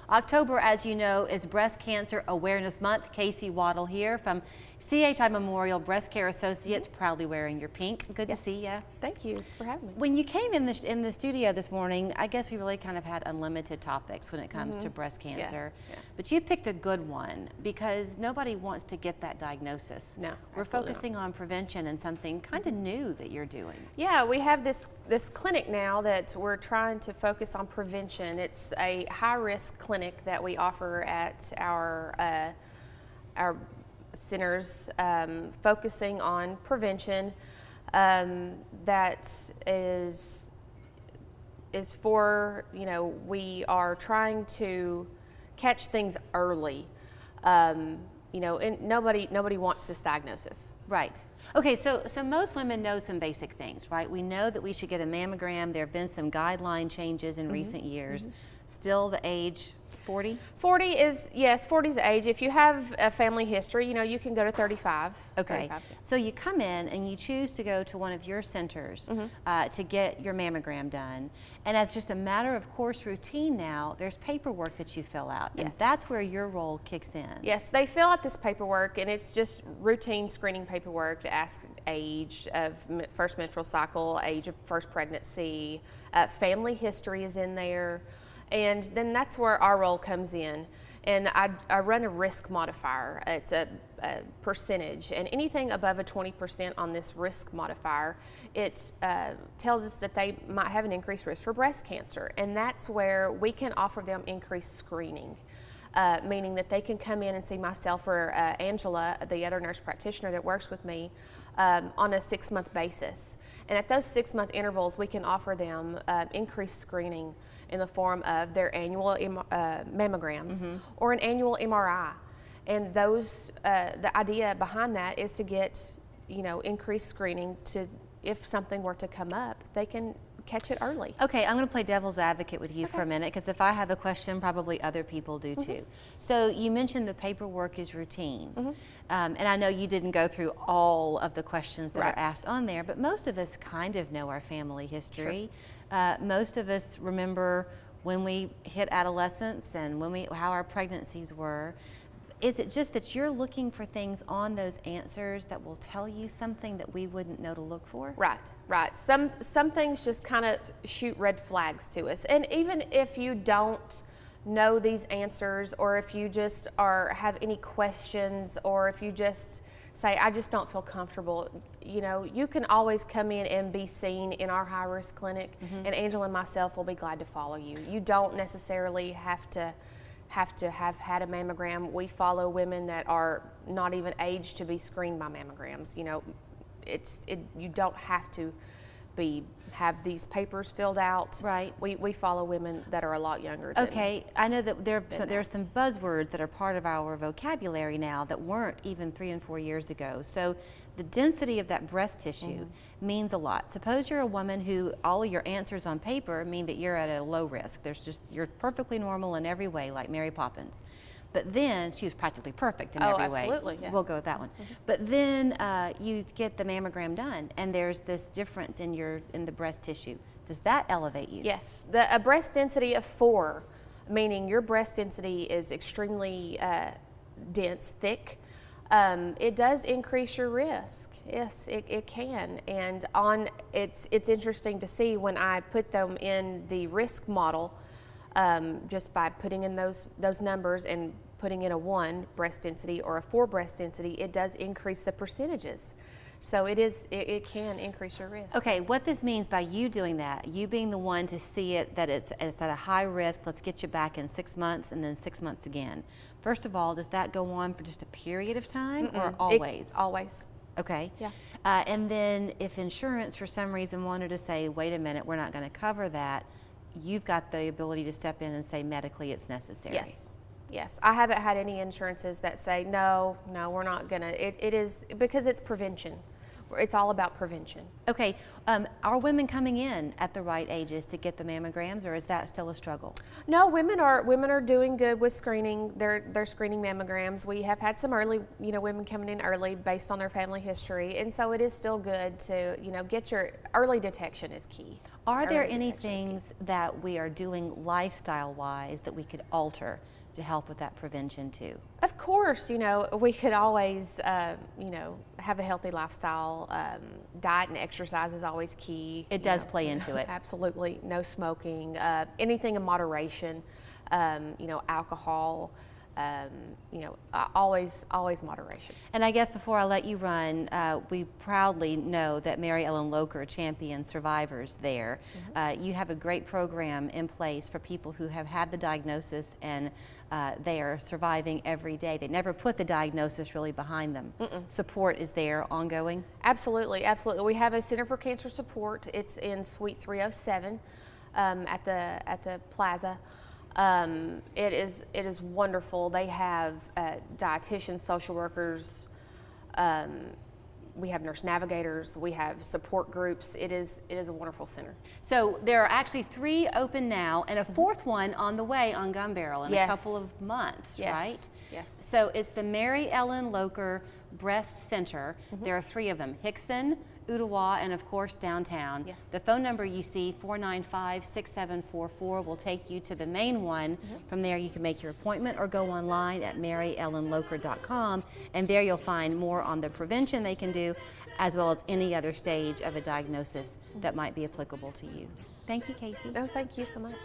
October, as you know, is Breast Cancer Awareness Month. Casey Waddle here from CHI Memorial Breast Care Associates, proudly wearing your pink. Good to see you. Thank you for having me. When you came in the studio this morning, I guess we really kind of had unlimited topics when it comes to breast cancer. Yeah. But you picked a good one because nobody wants to get that diagnosis. No, we're focusing on prevention and something kind of new that you're doing. Yeah, we have this clinic now that we're trying to focus on prevention. It's a high-risk clinic that we offer at our centers, focusing on prevention. That is for, we are trying to catch things early. And nobody wants this diagnosis. Right. Okay, so most women know some basic things, right? We know that we should get a mammogram. There have been some guideline changes in recent years. Still the age 40? 40 is, yes, 40 is the age. If you have a family history, you can go to 35. Okay, 35. So you come in and you choose to go to one of your centers to get your mammogram done. And as just a matter of course routine now, there's paperwork that you fill out. And Yes. that's where your role kicks in. Yes, they fill out this paperwork, and it's just routine screening paperwork that asks age of first menstrual cycle, age of first pregnancy, family history is in there. And then that's where our role comes in. And I run a risk modifier. It's a percentage. And anything above a 20% on this risk modifier, it tells us that they might have an increased risk for breast cancer. And that's where we can offer them increased screening. Meaning that they can come in and see myself or Angela, the other nurse practitioner that works with me, on a 6-month basis. And at those 6-month intervals, we can offer them increased screening in the form of their annual mammograms or an annual MRI. And those, the idea behind that is to get, increased screening to, if something were to come up, they can catch it early. Okay, I'm going to play devil's advocate with you for a minute, because if I have a question, probably other people do too. So you mentioned the paperwork is routine. And I know you didn't go through all of the questions that are asked on there, but most of us kind of know our family history. Most of us remember when we hit adolescence and how our pregnancies were. Is it just that you're looking for things on those answers that will tell you something that we wouldn't know to look for? Right. Some things just kind of shoot red flags to us. And even if you don't know these answers, or if you just have any questions, or if you just say, I just don't feel comfortable, you can always come in and be seen in our high-risk clinic, and Angela and myself will be glad to follow you. You don't necessarily have to have had a mammogram. We follow women that are not even aged to be screened by mammograms. You don't have to have these papers filled out. Right. We follow women that are a lot younger. Okay, I know that there are some buzzwords that are part of our vocabulary now that weren't even 3 and 4 years ago. So the density of that breast tissue means a lot. Suppose you're a woman who all of your answers on paper mean that you're at a low risk. You're perfectly normal in every way, like Mary Poppins. But then she was practically perfect in every way. Absolutely, yeah. We'll go with that one. But then you get the mammogram done, and there's this difference in the breast tissue. Does that elevate you? Yes, a breast density of 4, meaning your breast density is extremely dense, thick. It does increase your risk. Yes, it can. And it's interesting to see when I put them in the risk model, just by putting in those numbers and putting in a 1 breast density or a 4 breast density, it does increase the percentages. So it can increase your risk. Okay, what this means by you doing that, you being the one to see it that it's at a high risk, let's get you back in 6 months and then 6 months again. First of all, does that go on for just a period of time or always? Always. Okay. Yeah. And then if insurance for some reason wanted to say, wait a minute, we're not going to cover that, you've got the ability to step in and say medically it's necessary. Yes. I haven't had any insurances that say, no, we're not going to. It is because it's prevention. It's all about prevention. Okay, are women coming in at the right ages to get the mammograms, or is that still a struggle? No, women are doing good with screening. They're screening mammograms. We have had some early, women coming in early based on their family history, and so it is still good to, get your early detection is key. Are there early any detection is key. things that we are doing lifestyle-wise that we could alter to help with that prevention too? Of course, we could always, have a healthy lifestyle. Diet and exercise is always key. It does play into it. Absolutely. No smoking, anything in moderation, alcohol, always moderation. And I guess before I let you run, we proudly know that MaryEllen Locher champions survivors there. You have a great program in place for people who have had the diagnosis and they are surviving every day. They never put the diagnosis really behind them. Support is there ongoing? Absolutely. We have a Center for Cancer Support. It's in Suite 307 at the Plaza. It is wonderful. They have dietitians, social workers, we have nurse navigators, we have support groups. It is a wonderful center. So there are actually 3 open now and a 4th one on the way on Gun Barrel in a couple of months, right? Yes. So it's the MaryEllen Locher Breast Center. There are 3 of them, Hickson, Ottawa, and of course downtown. Yes. The phone number you see, 495-6744, will take you to the main one. From there you can make your appointment or go online at MaryEllenLocher.com, and there you'll find more on the prevention they can do, as well as any other stage of a diagnosis that might be applicable to you. Thank you, Casey. No, thank you so much.